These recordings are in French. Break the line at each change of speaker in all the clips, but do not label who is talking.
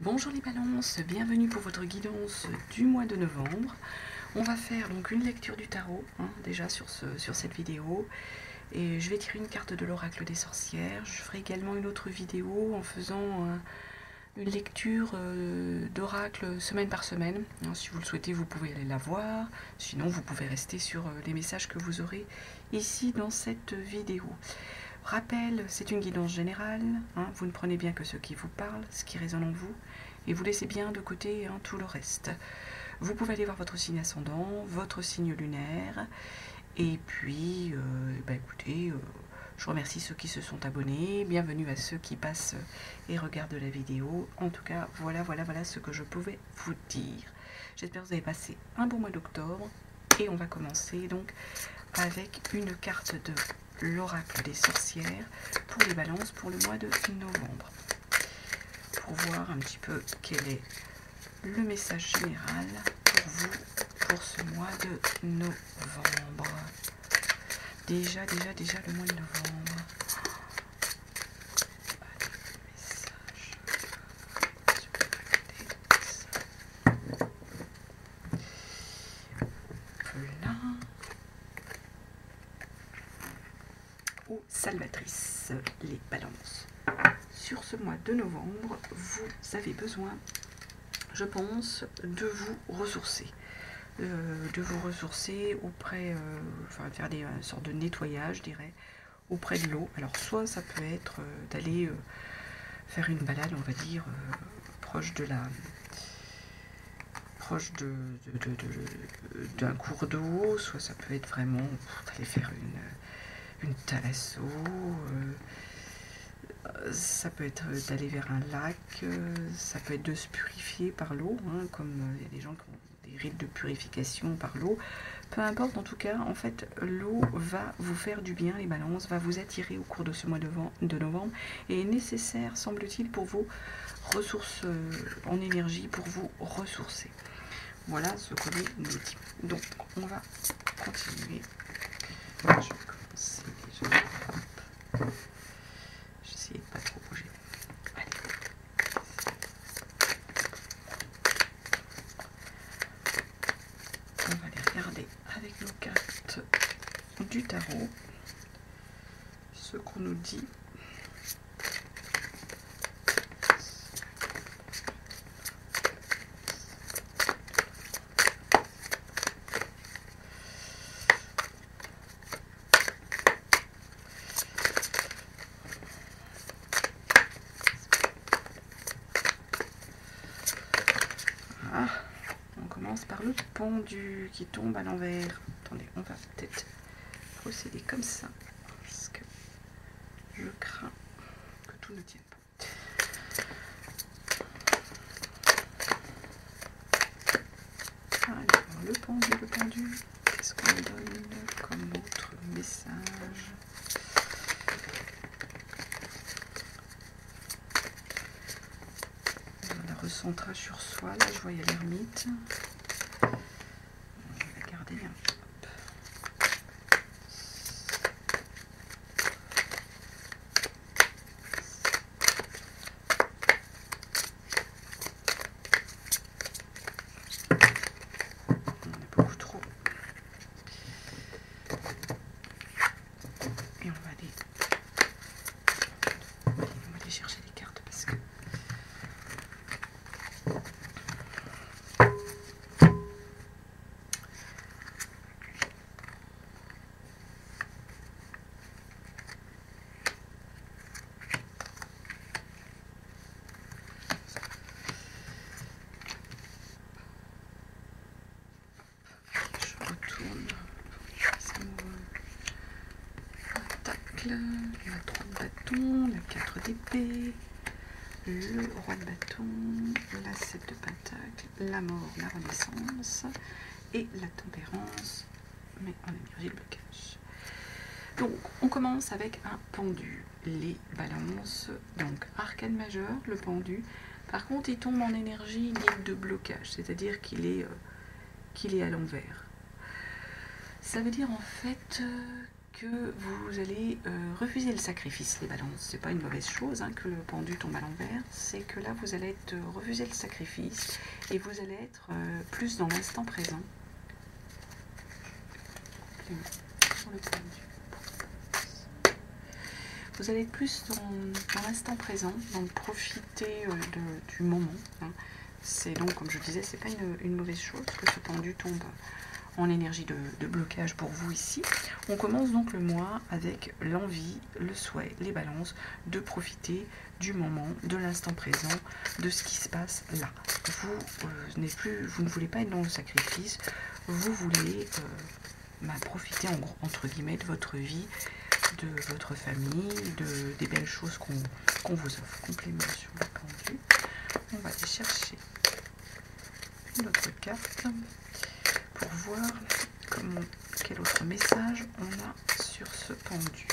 Bonjour les balances, bienvenue pour votre guidance du mois de novembre. On va faire donc une lecture du tarot, déjà sur cette vidéo. Et je vais tirer une carte de l'oracle des sorcières. Je ferai également une autre vidéo en faisant une lecture d'oracle semaine par semaine. Si vous le souhaitez, vous pouvez aller la voir. Sinon, vous pouvez rester sur les messages que vous aurez ici dans cette vidéo. Rappel, c'est une guidance générale, vous ne prenez bien que ce qui vous parle, ce qui résonne en vous, et vous laissez bien de côté tout le reste. Vous pouvez aller voir votre signe ascendant, votre signe lunaire, et puis, écoutez, je remercie ceux qui se sont abonnés, bienvenue à ceux qui passent et regardent la vidéo. En tout cas, voilà ce que je pouvais vous dire. J'espère que vous avez passé un bon mois d'octobre, et on va commencer donc avec une carte de l'oracle des sorcières pour les balances pour le mois de novembre. Pour voir un petit peu quel est le message général pour vous pour ce mois de novembre. Déjà le mois de novembre. Salvatrice, les balances. Sur ce mois de novembre, vous avez besoin, je pense, de vous ressourcer. Auprès, faire des sortes de nettoyage, je dirais, auprès de l'eau. Alors, soit ça peut être d'aller faire une balade, on va dire, proche d'un cours d'eau, soit ça peut être vraiment d'aller faire une thalasso, ça peut être d'aller vers un lac, ça peut être de se purifier par l'eau, comme il y a des gens qui ont des rites de purification par l'eau. Peu importe, en tout cas, en fait, l'eau va vous faire du bien, les balances, va vous attirer au cours de ce mois de novembre et est nécessaire, semble-t-il, pour vos ressources en énergie, pour vous ressourcer. Voilà ce que l'on nous dit. Donc, on va continuer. Je vais commencer déjà. J'essaie de pas trop bouger. Allez. On va aller regarder avec nos cartes du tarot ce qu'on nous dit. Par le pendu qui tombe à l'envers. Attendez, on va peut-être procéder comme ça parce que je crains que tout ne tienne pas. Alors, le pendu, qu'est-ce qu'on donne comme autre message? Le recentrage sur soi, là je voyais l'ermite. La 3 de bâton, la 4 d'épée, le roi de bâton, la 7 de pentacle, la mort, la renaissance et la tempérance, mais en énergie de blocage. Donc on commence avec un pendu, les balances, donc arcane majeur, le pendu. Par contre il tombe en énergie dite de blocage, c'est-à-dire qu'il est à l'envers. Ça veut dire en fait que vous allez refuser le sacrifice, les balances. C'est pas une mauvaise chose hein, que le pendu tombe à l'envers, c'est que là vous allez refuser le sacrifice et vous allez être plus dans l'instant présent. Sur le pendu. Vous allez être plus dans l'instant présent, donc profiter du moment. Hein. C'est donc, comme je disais, c'est pas une mauvaise chose que ce pendu tombe en énergie de blocage pour vous ici. On commence donc le mois avec l'envie, le souhait, les balances, de profiter du moment, de l'instant présent, de ce qui se passe là. Vous ne voulez pas être dans le sacrifice, vous voulez profiter entre guillemets de votre vie, de votre famille, des belles choses qu'on vous offre. Complément sur le pendu. On va aller chercher une autre carte pour voir quel autre message on a sur ce pendu.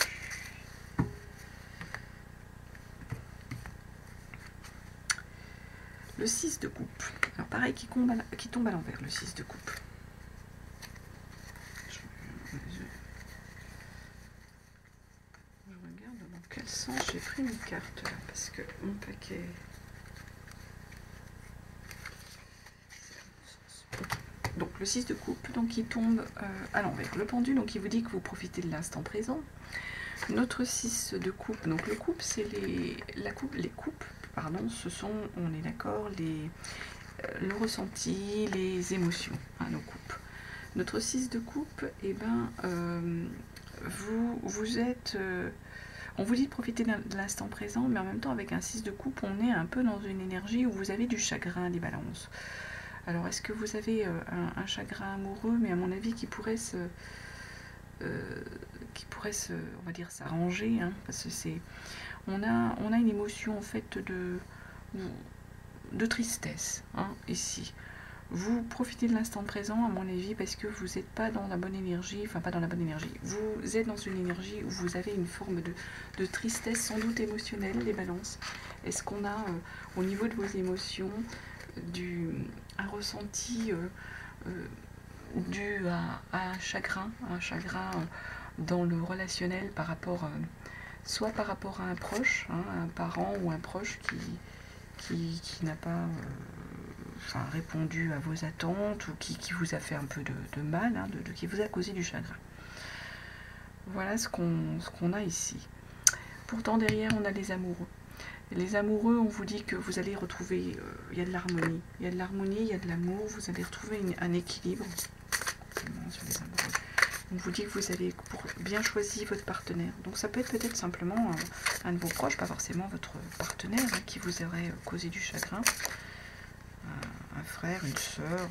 Le 6 de coupe. Alors pareil, qui tombe à l'envers, le 6 de coupe. Je regarde dans quel sens j'ai pris une carte là, parce que mon paquet... Donc le 6 de coupe, donc il tombe à l'envers. Le pendu, donc il vous dit que vous profitez de l'instant présent. Notre 6 de coupe, donc le coupe, c'est les coupes, pardon, ce sont, on est d'accord, le ressenti, les émotions, hein, nos coupes. Notre 6 de coupe, eh ben, vous êtes... on vous dit de profiter de l'instant présent, mais en même temps, avec un 6 de coupe, on est un peu dans une énergie où vous avez du chagrin, des balances. Alors, est-ce que vous avez un chagrin amoureux, mais à mon avis, qui pourrait on va dire, s'arranger, hein, parce que on a une émotion, en fait, de tristesse, hein, ici. Vous profitez de l'instant présent, à mon avis, parce que vous n'êtes pas dans la bonne énergie, enfin, pas dans la bonne énergie. Vous êtes dans une énergie où vous avez une forme de tristesse, sans doute émotionnelle, les balances. Est-ce qu'on a, au niveau de vos émotions, un ressenti dû à un chagrin dans le relationnel par rapport, soit par rapport à un proche, hein, un parent ou un proche qui n'a pas répondu à vos attentes ou qui vous a fait un peu de mal, hein, qui vous a causé du chagrin. Voilà ce qu'on a ici. Pourtant derrière on a les amoureux. Les amoureux, on vous dit que vous allez retrouver, il y a de l'harmonie, il y a de l'harmonie, il y a de l'amour, vous allez retrouver un équilibre. Sur les amoureux. On vous dit que vous avez bien choisi votre partenaire. Donc ça peut être peut-être simplement un de vos proches, pas forcément votre partenaire, hein, qui vous aurait causé du chagrin. Un frère, une sœur,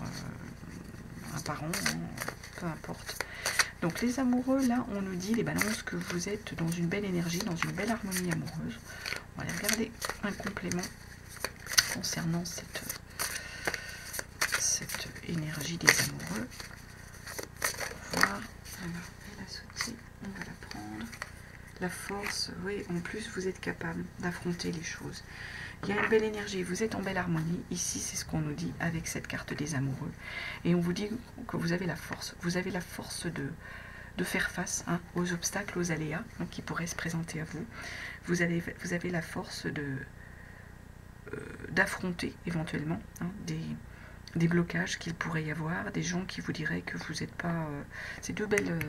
un parent, hein, peu importe. Donc les amoureux, là, on nous dit, les balances, que vous êtes dans une belle énergie, dans une belle harmonie amoureuse. On va aller regarder un complément concernant cette énergie des amoureux. Pour voir, alors, elle a sauté, on va la prendre. La force, oui, en plus vous êtes capable d'affronter les choses. Il y a une belle énergie, vous êtes en belle harmonie. Ici, c'est ce qu'on nous dit avec cette carte des amoureux. Et on vous dit que vous avez la force. Vous avez la force de faire face, hein, aux obstacles, aux aléas, hein, qui pourraient se présenter à vous. Vous avez la force d'affronter éventuellement, hein, des blocages qu'il pourrait y avoir, des gens qui vous diraient que vous n'êtes pas... c'est deux belles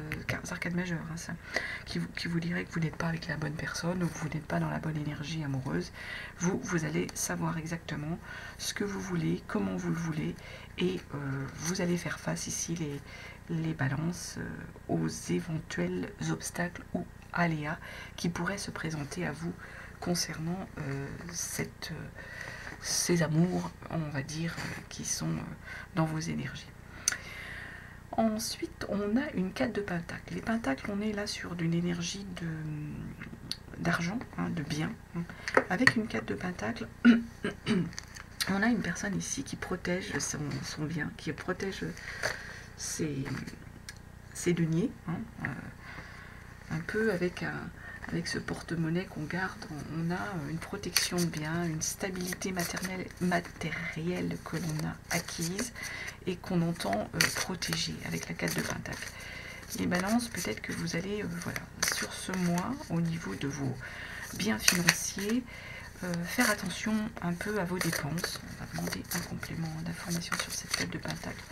arcades majeures, hein, ça, qui vous diraient que vous n'êtes pas avec la bonne personne ou que vous n'êtes pas dans la bonne énergie amoureuse. Vous allez savoir exactement ce que vous voulez, comment vous le voulez, et vous allez faire face ici, les balances, aux éventuels obstacles ou aléas qui pourraient se présenter à vous concernant ces amours, on va dire, qui sont dans vos énergies. Ensuite, on a une 4 de pentacles. Les pentacles, on est là sur une énergie d'argent, hein, de bien. Hein. Avec une 4 de pentacles, on a une personne ici qui protège son bien, qui protège ses deniers, hein, un peu avec ce porte-monnaie qu'on garde, on a une protection de biens, une stabilité matérielle que l'on a acquise et qu'on entend protéger avec la 4 de Pentacle. Les balances, peut-être que vous allez, voilà, sur ce mois, au niveau de vos biens financiers, faire attention un peu à vos dépenses. On va demander un complément d'information sur cette tête de pentacle.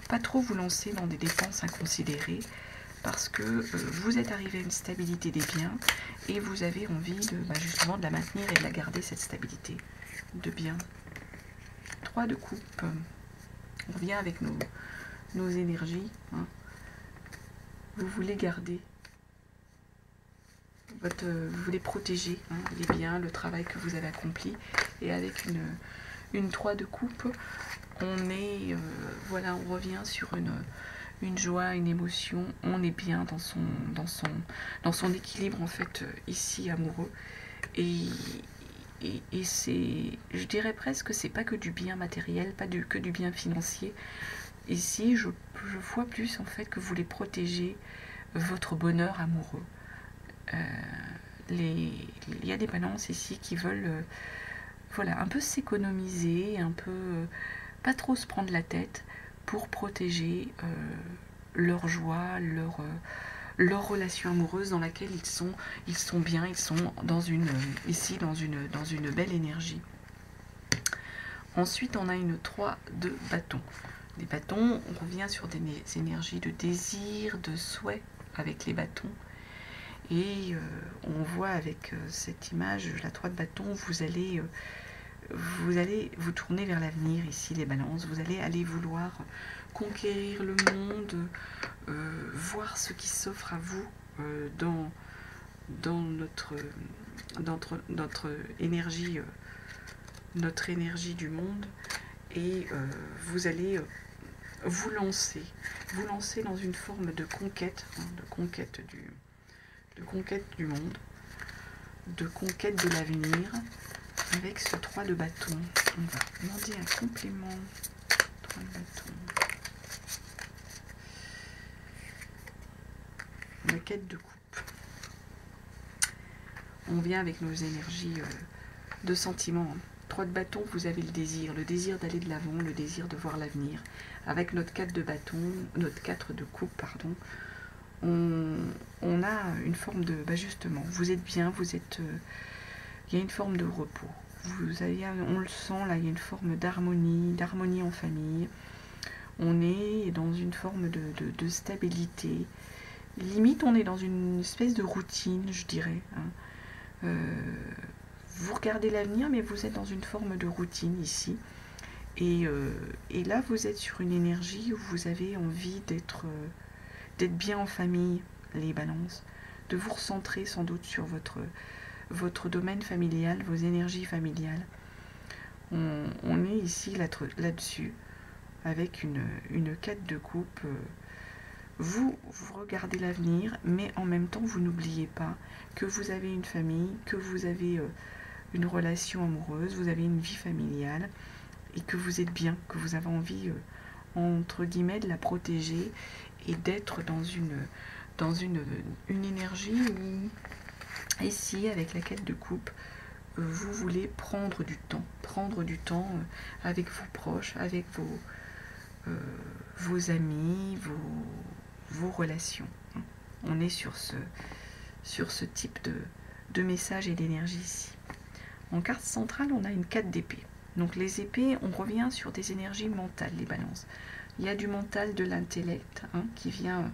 Pas trop vous lancer dans des dépenses inconsidérées, parce que vous êtes arrivé à une stabilité des biens et vous avez envie de, justement de la maintenir et de la garder, cette stabilité de biens. 3 de coupe, on revient avec nos énergies, hein. Vous voulez garder, vous voulez protéger, hein, les biens, le travail que vous avez accompli, et avec une 3 de coupe, on est, voilà, on revient sur une joie, une émotion, on est bien dans son équilibre en fait ici amoureux, et c'est, je dirais presque, c'est pas que du bien matériel, pas que du bien financier. Ici je vois plus en fait que vous voulez protéger votre bonheur amoureux. Il y a des balances ici qui veulent voilà, un peu s'économiser, un peu pas trop se prendre la tête pour protéger leur joie, leur relation amoureuse dans laquelle ils sont bien, ils sont dans ici dans une belle énergie. Ensuite, on a une 3 de bâton. Les bâtons, on revient sur des énergies de désir, de souhait avec les bâtons. Et on voit avec cette image, la 3 de bâton, vous allez vous tourner vers l'avenir ici, les balances. Vous allez aller vouloir conquérir le monde, voir ce qui s'offre à vous dans notre énergie du monde, et vous allez vous lancer dans une forme de conquête, hein, de conquête du monde, de conquête de l'avenir, avec ce 3 de bâton. On va demander un complément. 3 de bâton. La quête de coupe. On vient avec nos énergies de sentiments. 3 de bâton, vous avez le désir d'aller de l'avant, le désir de voir l'avenir. Avec notre 4 de bâton, notre 4 de coupe, pardon, on a une forme de, justement, vous êtes bien, il y a une forme de repos. On le sent là, il y a une forme d'harmonie en famille. On est dans une forme de stabilité. Limite, on est dans une espèce de routine, je dirais, hein. Vous regardez l'avenir, mais vous êtes dans une forme de routine ici. Et là, vous êtes sur une énergie où vous avez envie d'être bien en famille, les balances, de vous recentrer sans doute sur votre domaine familial, vos énergies familiales. On est ici là-dessus, avec une 4 de coupe. Vous regardez l'avenir, mais en même temps, vous n'oubliez pas que vous avez une famille, que vous avez une relation amoureuse, vous avez une vie familiale, et que vous êtes bien, que vous avez envie, entre guillemets, de la protéger, et d'être dans une énergie où, ici, avec la quête de coupe, vous voulez prendre du temps avec vos proches, avec vos amis, vos relations. On est sur ce type de message et d'énergie ici. En carte centrale, on a une 4 d'épée. Donc les épées, on revient sur des énergies mentales, les balances. Il y a du mental, de l'intellect, hein, qui vient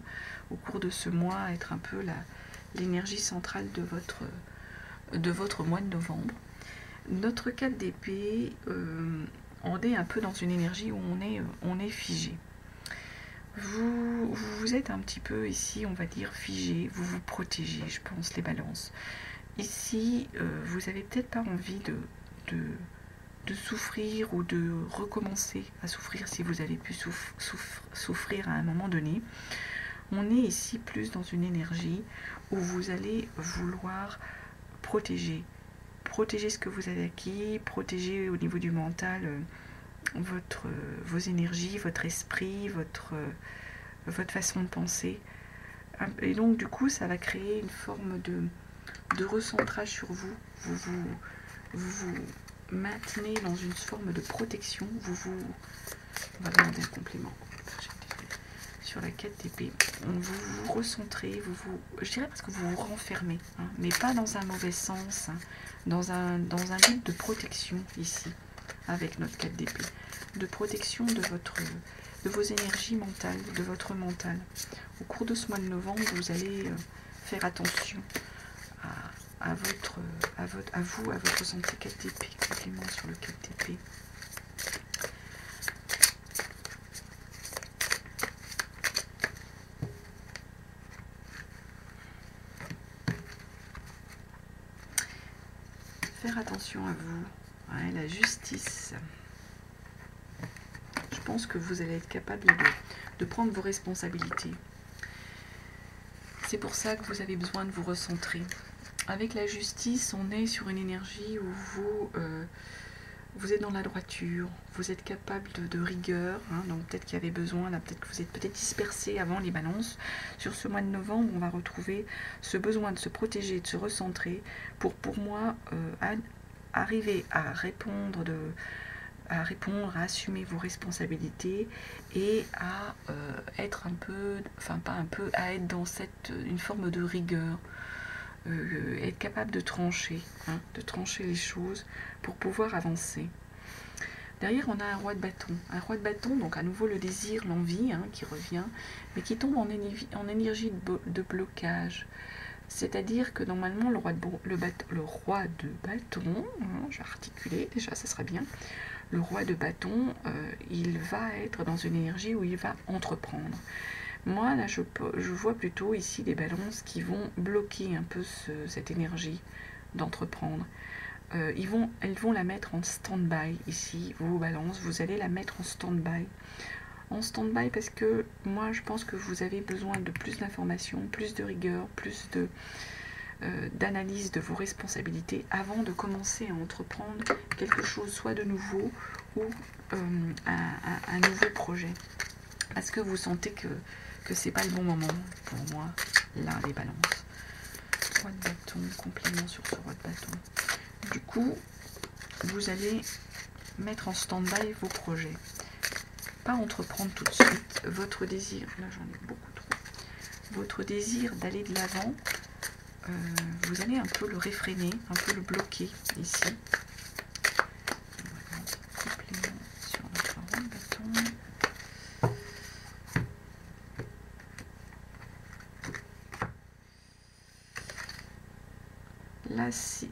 au cours de ce mois être un peu l'énergie centrale de votre mois de novembre. Notre 4 d'épée, on est un peu dans une énergie où on est figé. Vous êtes un petit peu ici, on va dire, figé, vous vous protégez, je pense, les balances. Ici, vous n'avez peut-être pas envie de souffrir ou de recommencer à souffrir si vous avez pu souffrir à un moment donné. On est ici plus dans une énergie où vous allez vouloir protéger ce que vous avez acquis, protéger au niveau du mental vos énergies, votre esprit, votre façon de penser. Et donc du coup, ça va créer une forme de recentrage sur vous. Vous vous maintenez dans une forme de protection. On va demander un complément sur la 4 d'épée, vous vous recentrez, je dirais parce que vous vous renfermez, hein, mais pas dans un mauvais sens, hein, dans un but de protection ici, avec notre 4 d'épée, de protection de vos énergies mentales, de votre mental. Au cours de ce mois de novembre, vous allez faire attention à votre santé. 4 d'épée, complément sur le 4 d'épée. Faire attention à vous, ouais, la justice. Je pense que vous allez être capable de prendre vos responsabilités. C'est pour ça que vous avez besoin de vous recentrer. Avec la justice, on est sur une énergie où vous êtes dans la droiture, vous êtes capable de rigueur, hein, donc peut-être qu'il y avait besoin, là peut-être que vous êtes peut-être dispersé avant les balances. Sur ce mois de novembre, on va retrouver ce besoin de se protéger, de se recentrer, pour moi, arriver à répondre, à assumer vos responsabilités et à être un peu, enfin pas un peu, à être dans une forme de rigueur. Être capable de trancher les choses pour pouvoir avancer. Derrière, on a un roi de bâton. Un roi de bâton, donc à nouveau le désir, l'envie qui revient, mais qui tombe en énergie de blocage. C'est-à-dire que normalement, le roi de bâton, je vais articuler, déjà ça serait bien, le roi de bâton, il va être dans une énergie où il va entreprendre. Moi, là, je vois plutôt ici des balances qui vont bloquer un peu cette énergie d'entreprendre. Elles vont la mettre en stand-by ici, vos balances, vous allez la mettre en stand-by. En stand-by parce que moi, je pense que vous avez besoin de plus d'informations, plus de rigueur, plus d'analyse de vos responsabilités avant de commencer à entreprendre quelque chose, soit de nouveau ou un nouveau projet. Parce que vous sentez que c'est pas le bon moment pour moi, là, les balances. Roi de bâton, complément sur ce roi de bâton. Du coup, vous allez mettre en stand-by vos projets. Pas entreprendre tout de suite. Votre désir, là j'en ai beaucoup trop, votre désir d'aller de l'avant, vous allez un peu le réfréner, un peu le bloquer ici. Complément sur notre roi de bâton.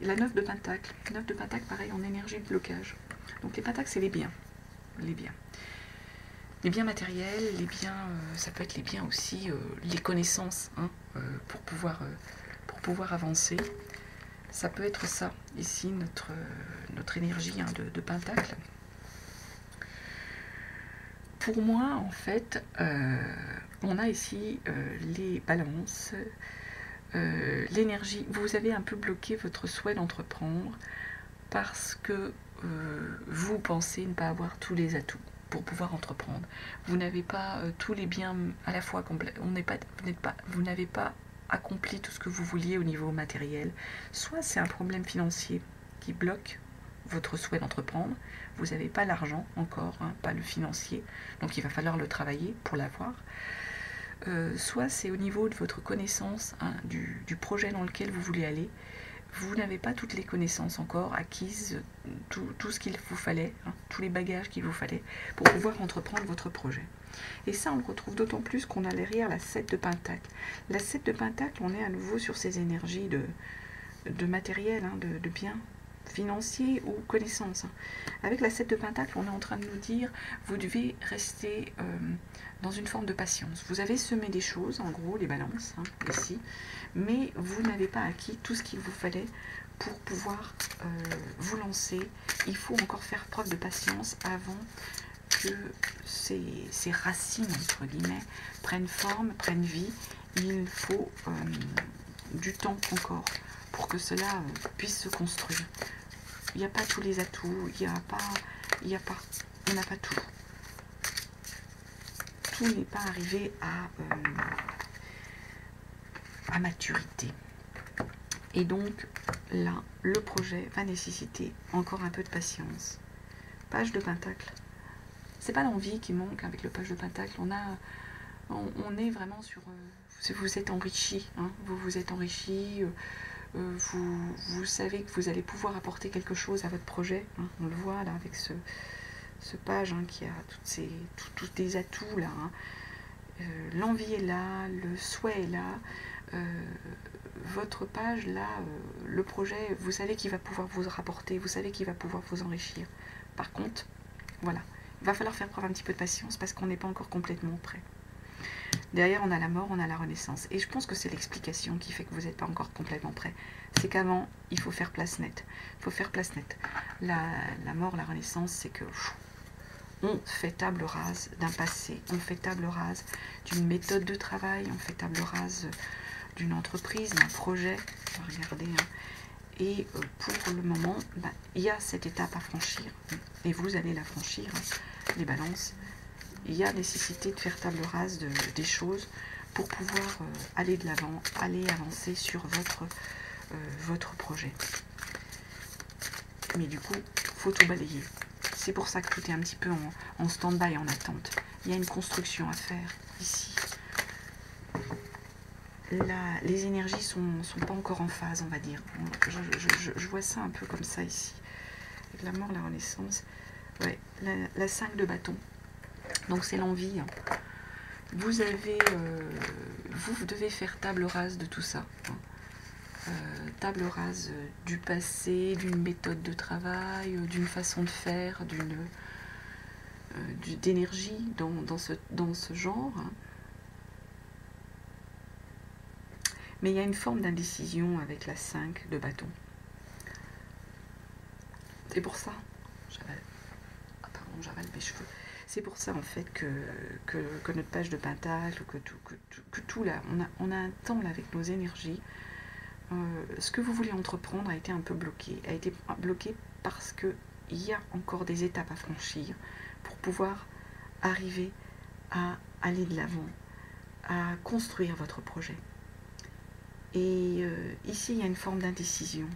La 9 de pentacle. 9 de pentacle, pareil, en énergie de blocage. Donc les pentacles, c'est les biens. Les biens. Les biens matériels, les biens, ça peut être les biens aussi, les connaissances, pour pouvoir avancer. Ça peut être ça, ici, notre énergie de pentacle. Pour moi, en fait, on a ici les balances, l'énergie. Vous avez un peu bloqué votre souhait d'entreprendre parce que vous pensez ne pas avoir tous les atouts pour pouvoir entreprendre. Vous n'avez pas tous les biens à la fois complets. Vous n'avez pas accompli tout ce que vous vouliez au niveau matériel. Soit c'est un problème financier qui bloque votre souhait d'entreprendre. Vous n'avez pas l'argent encore, pas le financier. Donc il va falloir le travailler pour l'avoir. Soit c'est au niveau de votre connaissance, du projet dans lequel vous voulez aller. Vous n'avez pas toutes les connaissances encore acquises, tout ce qu'il vous fallait, tous les bagages qu'il vous fallait pour pouvoir entreprendre votre projet. Et ça, on le retrouve d'autant plus qu'on a derrière la 7 de pentacle. La 7 de pentacle, on est à nouveau sur ces énergies de matériel, de biens financiers ou connaissances. Avec la 7 de pentacle, on est en train de nous dire, vous devez rester dans une forme de patience. Vous avez semé des choses, en gros, les balances, ici, mais vous n'avez pas acquis tout ce qu'il vous fallait pour pouvoir vous lancer. Il faut encore faire preuve de patience avant que ces racines, entre guillemets, prennent forme, prennent vie. Il faut du temps encore pour que cela puisse se construire. Il n'y a pas tous les atouts, on n'a pas tout. Tout n'est pas arrivé à maturité. Et donc, là, le projet va nécessiter encore un peu de patience. Page de pentacle. C'est pas l'envie qui manque avec le page de pentacle. On a On est vraiment sur... vous êtes enrichi, hein, vous vous êtes enrichi, vous savez que vous allez pouvoir apporter quelque chose à votre projet, hein, on le voit là avec ce page hein, qui a tous des atouts là, hein. L'envie est là, le souhait est là, votre page là, le projet, vous savez qu'il va pouvoir vous rapporter, vous savez qu'il va pouvoir vous enrichir. Par contre, voilà, il va falloir faire preuve un petit peu de patience parce qu'on n'est pas encore complètement prêt. Derrière, on a la mort, on a la renaissance. Et je pense que c'est l'explication qui fait que vous n'êtes pas encore complètement prêt. C'est qu'avant, il faut faire place nette. Il faut faire place nette. La mort, la renaissance, c'est que on fait table rase d'un passé, on fait table rase d'une méthode de travail, on fait table rase d'une entreprise, d'un projet. Regardez, hein. Et pour le moment, il y a cette étape à franchir. Et vous allez la franchir, hein, les balances. Il y a nécessité de faire table rase des choses pour pouvoir aller de l'avant, aller avancer sur votre projet. Mais du coup, il faut tout balayer. C'est pour ça que tout est un petit peu en stand-by, en attente. Il y a une construction à faire ici. Là, les énergies sont pas encore en phase, on va dire. Je vois ça un peu comme ça ici. Avec la mort, la renaissance. Ouais, la 5 de bâton. Donc c'est l'envie. Hein. Vous devez faire table rase de tout ça. Hein. Table rase du passé, d'une méthode de travail, d'une façon de faire, d'énergie dans ce genre. Hein. Mais il y a une forme d'indécision avec la 5 de bâton. C'est pour ça, j'avale mes cheveux. C'est pour ça en fait que notre page de pentacle, que tout là, on a un temps là avec nos énergies. Ce que vous voulez entreprendre a été un peu bloqué. A été bloqué parce qu'il y a encore des étapes à franchir pour pouvoir arriver à aller de l'avant, à construire votre projet. Et ici, il y a une forme d'indécision.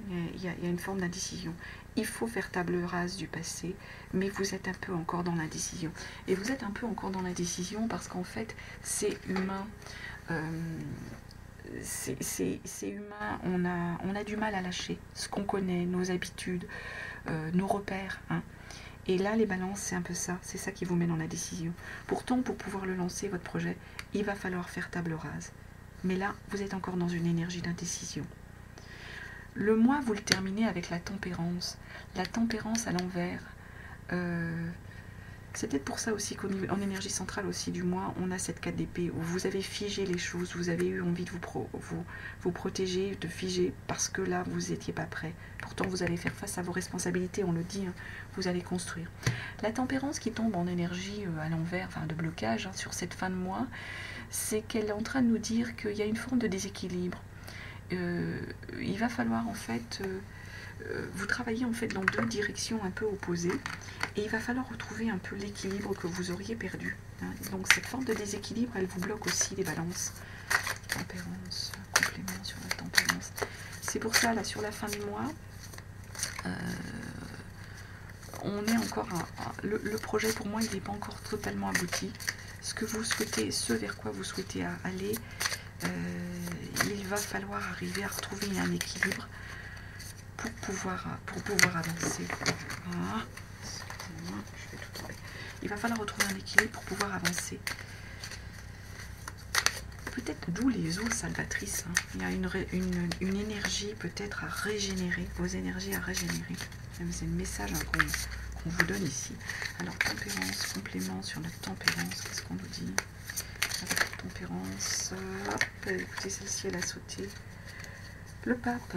Il y a une forme d'indécision. Il faut faire table rase du passé, mais vous êtes un peu encore dans l'indécision. Et vous êtes un peu encore dans l'indécision parce qu'en fait, c'est humain. C'est humain. On a du mal à lâcher ce qu'on connaît, nos habitudes, nos repères. Hein. Et là, les balances, c'est un peu ça. C'est ça qui vous met dans la décision. Pourtant, pour pouvoir le lancer, votre projet, il va falloir faire table rase. Mais là, vous êtes encore dans une énergie d'indécision. Le mois, vous le terminez avec la tempérance. La tempérance à l'envers. C'est peut-être pour ça aussi qu'en énergie centrale aussi du mois, on a cette 4 d'épée où vous avez figé les choses, vous avez eu envie de vous protéger, de figer, parce que là, vous n'étiez pas prêt. Pourtant, vous allez faire face à vos responsabilités, on le dit, hein, vous allez construire. La tempérance qui tombe en énergie à l'envers, enfin de blocage, hein, sur cette fin de mois, c'est qu'elle est en train de nous dire qu'il y a une forme de déséquilibre. Il va falloir en fait... vous travaillez en fait dans deux directions un peu opposées et il va falloir retrouver un peu l'équilibre que vous auriez perdu. Hein. Donc cette forme de déséquilibre, elle vous bloque aussi les balances. Tempérance, complément sur la tempérance. C'est pour ça, là, sur la fin du mois, on est encore... le projet, pour moi, il n'est pas encore totalement abouti. Ce que vous souhaitez, ce vers quoi vous souhaitez aller, il va falloir arriver à retrouver un équilibre pour pouvoir avancer. Ah, excusez-moi, je vais tout trouver. Il va falloir retrouver un équilibre pour pouvoir avancer. Peut-être d'où les eaux salvatrices. Hein. Il y a une énergie peut-être à régénérer, vos énergies à régénérer. C'est le message hein, qu'on vous donne ici. Alors, tempérance, complément sur notre tempérance, qu'est-ce qu'on nous dit avec la tempérance, écoutez, celle-ci, elle a sauté. Le pape.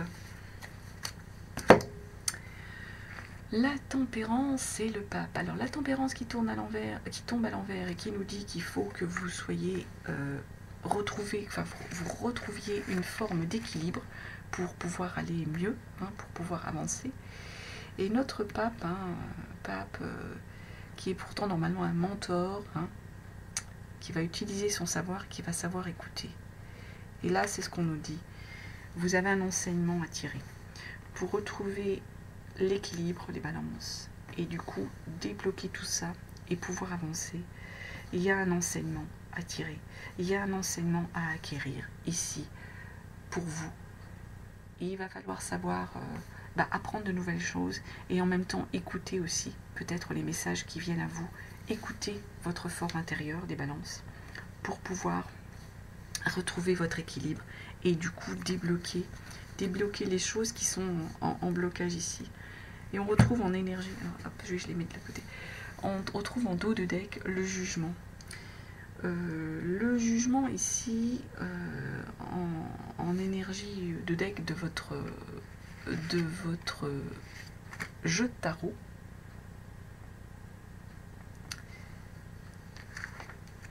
La tempérance et le pape. Alors la tempérance qui tourne à l'envers, qui tombe à l'envers et qui nous dit qu'il faut que vous soyez vous retrouviez une forme d'équilibre pour pouvoir aller mieux, hein, pour pouvoir avancer. Et notre pape, qui est pourtant normalement un mentor, hein, qui va utiliser son savoir, qui va savoir écouter. Et là, c'est ce qu'on nous dit. Vous avez un enseignement à tirer pour retrouver l'équilibre, les balances, et du coup débloquer tout ça et pouvoir avancer. Il y a un enseignement, à tirer. Il y a un enseignement à acquérir ici, pour vous. Et il va falloir savoir apprendre de nouvelles choses et en même temps écouter aussi peut-être les messages qui viennent à vous. Écoutez votre fort intérieur des balances pour pouvoir retrouver votre équilibre et du coup débloquer les choses qui sont en blocage ici. Et on retrouve en énergie, alors, hop, je les mets de côté, on retrouve en dos de deck le jugement. Le jugement ici, en énergie de deck de votre jeu de tarot,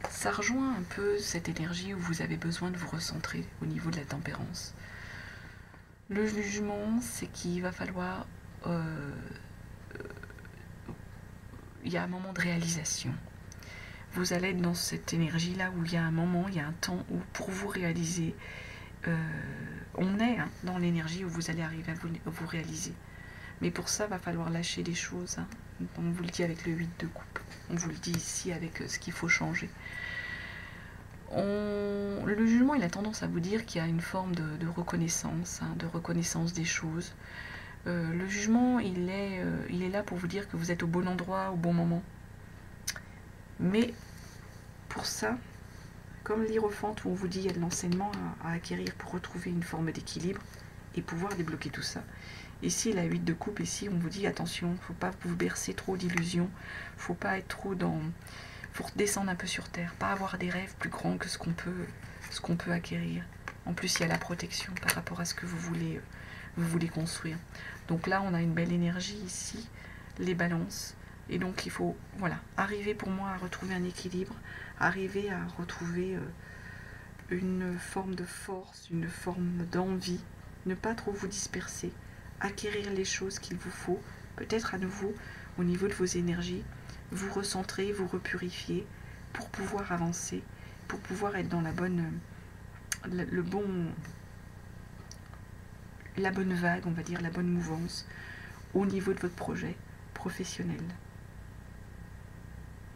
ça rejoint un peu cette énergie où vous avez besoin de vous recentrer au niveau de la tempérance. Le jugement, c'est qu'il va falloir... il y a un moment de réalisation. Vous allez être dans cette énergie-là où il y a un moment, il y a un temps où pour vous réaliser, on est dans l'énergie où vous allez arriver à vous réaliser. Mais pour ça, il va falloir lâcher des choses. On vous le dit avec le 8 de coupe. On vous le dit ici avec ce qu'il faut changer. Le jugement, il a tendance à vous dire qu'il y a une forme de reconnaissance, de reconnaissance des choses. Le jugement, il est là pour vous dire que vous êtes au bon endroit, au bon moment. Mais pour ça, comme l'Hiérophante où on vous dit qu'il y a de l'enseignement à acquérir pour retrouver une forme d'équilibre et pouvoir débloquer tout ça. Ici, la 8 de coupe, ici, on vous dit attention, il ne faut pas vous bercer trop d'illusions, il ne faut pas être trop dans... Il faut redescendre un peu sur terre, pas avoir des rêves plus grands que ce qu'on peut acquérir. En plus, il y a la protection par rapport à ce que vous voulez construire. Donc là, on a une belle énergie ici, les balances. Et donc, il faut arriver pour moi à retrouver un équilibre, arriver à retrouver une forme de force, une forme d'envie, ne pas trop vous disperser, acquérir les choses qu'il vous faut, peut-être à nouveau au niveau de vos énergies, vous recentrer, vous repurifier pour pouvoir avancer, pour pouvoir être dans la bonne vague, on va dire, la bonne mouvance au niveau de votre projet professionnel.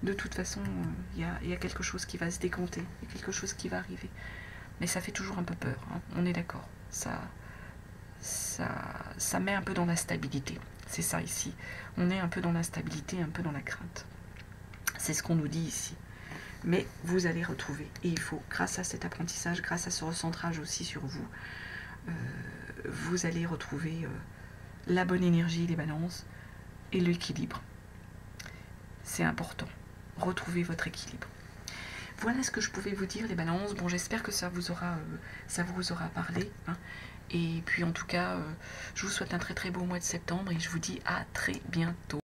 De toute façon, il y a quelque chose qui va se décompter, il y a quelque chose qui va arriver. Mais ça fait toujours un peu peur, on est d'accord. Ça met un peu dans la stabilité. C'est ça ici. On est un peu dans l'instabilité, un peu dans la crainte. C'est ce qu'on nous dit ici. Mais vous allez retrouver. Et il faut, grâce à cet apprentissage, grâce à ce recentrage aussi sur vous, vous allez retrouver la bonne énergie, les balances et l'équilibre. C'est important. Retrouvez votre équilibre. Voilà ce que je pouvais vous dire, les balances. Bon, j'espère que ça vous aura parlé. Et puis en tout cas, je vous souhaite un très très beau mois de septembre et je vous dis à très bientôt.